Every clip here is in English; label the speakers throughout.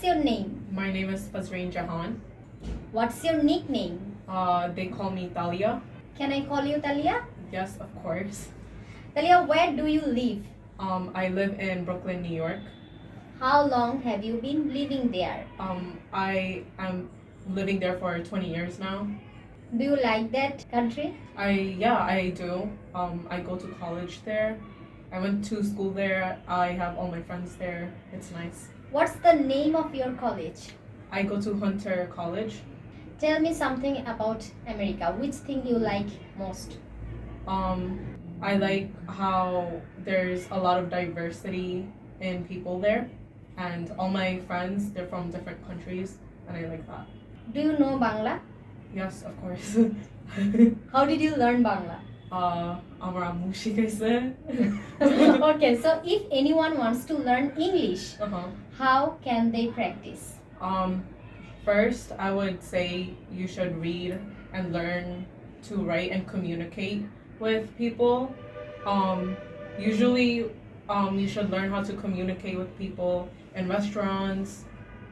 Speaker 1: What's your name?
Speaker 2: My name is Fazreen Jahan.
Speaker 1: What's your nickname?
Speaker 2: They call me Talia.
Speaker 1: Can I call you Talia?
Speaker 2: Yes, of course.
Speaker 1: Talia, where do you live?
Speaker 2: I live in Brooklyn, New York.
Speaker 1: How long have you been living there?
Speaker 2: I am living there for 20 years now.
Speaker 1: Do you like that country?
Speaker 2: I do. I go to college there. I went to school there. I have all my friends there. It's nice.
Speaker 1: What's the name of your college?
Speaker 2: I go to Hunter College.
Speaker 1: Tell me something about America. Which thing you like most?
Speaker 2: I like how there's a lot of diversity in people there, and all my friends, they're from different countries, and I like that.
Speaker 1: Do you know Bangla?
Speaker 2: Yes, of course.
Speaker 1: How did you learn Bangla?
Speaker 2: Amra Mushikaise.
Speaker 1: Okay, so if anyone wants to learn English,
Speaker 2: Uh-huh.
Speaker 1: how can they practice?
Speaker 2: First, I would say you should read and learn to write and communicate with people. Usually, you should learn how to communicate with people in restaurants,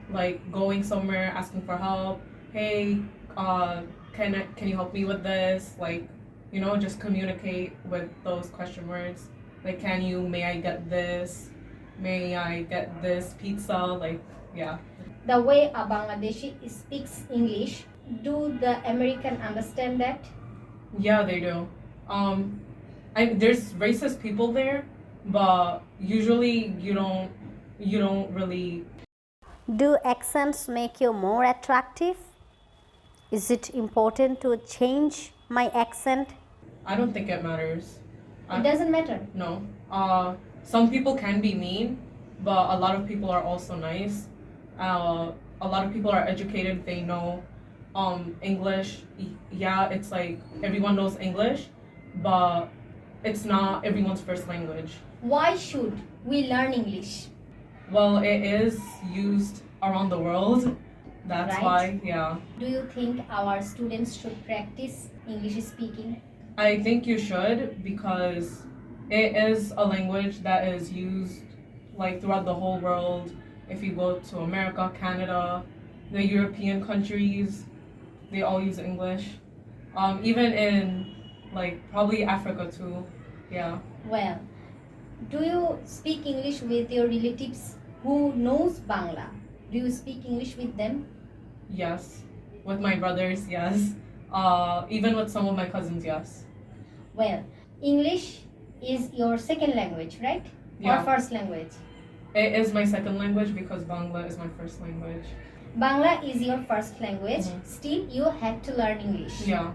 Speaker 2: like going somewhere, asking for help. Hey, can you help me with this? Like, just communicate with those question words. Like, may I get this? May I get this pizza? Like, yeah.
Speaker 1: The way a Bangladeshi speaks English, do the American understand that?
Speaker 2: Yeah, they do. There's racist people there, but usually you don't really.
Speaker 1: Do accents make you more attractive? Is it important to change my accent?
Speaker 2: I don't think it matters.
Speaker 1: It doesn't matter.
Speaker 2: No. Some people can be mean, but a lot of people are also nice. A lot of people are educated. They know English. Yeah, it's like everyone knows English, but it's not everyone's first language.
Speaker 1: Why should we learn English?
Speaker 2: Well, it is used around the world. That's
Speaker 1: Right.
Speaker 2: why, yeah.
Speaker 1: Do you think our students should practice English speaking?
Speaker 2: I think you should, because it is a language that is used like throughout the whole world. If you go to America, Canada, the European countries, they all use English. Even in like probably Africa too. Yeah.
Speaker 1: Well, do you speak English with your relatives who knows Bangla? Do you speak English with them?
Speaker 2: Yes. With my brothers, yes. Even with some of my cousins, yes.
Speaker 1: Well, English is your second language, right?
Speaker 2: Yeah.
Speaker 1: Or first language?
Speaker 2: It is my second language because Bangla is my first language.
Speaker 1: Bangla is your first language.
Speaker 2: Mhm.
Speaker 1: Still, you had to learn English.
Speaker 2: Yeah.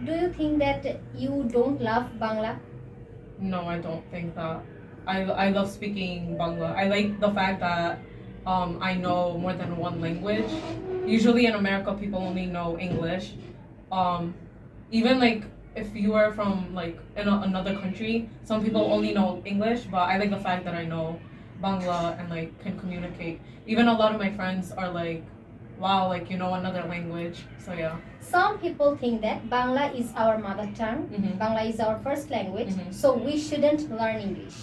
Speaker 1: Do you think that you don't love Bangla?
Speaker 2: No, I don't think that. I love speaking Bangla. I like the fact that I know more than one language. Usually in America, people only know English. Even like if you are from like in another country, some people only know English, but I like the fact that I know Bangla and like can communicate. Even a lot of my friends are like, wow, like you know another language. So yeah.
Speaker 1: Some people think that Bangla is our mother tongue.
Speaker 2: Mhm.
Speaker 1: Bangla is our first language,
Speaker 2: Mhm.
Speaker 1: so we shouldn't learn English.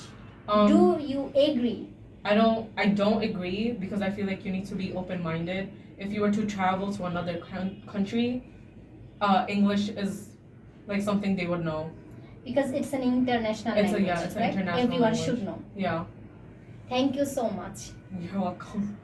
Speaker 2: Um,
Speaker 1: Do you agree?
Speaker 2: I don't agree, because I feel like you need to be open-minded. If you were to travel to another country, English is like something they would know.
Speaker 1: Because it's an international
Speaker 2: It's
Speaker 1: language,
Speaker 2: it's an
Speaker 1: right?
Speaker 2: international
Speaker 1: Everyone
Speaker 2: language.
Speaker 1: should know.
Speaker 2: Yeah.
Speaker 1: Thank you so much.
Speaker 2: You're welcome.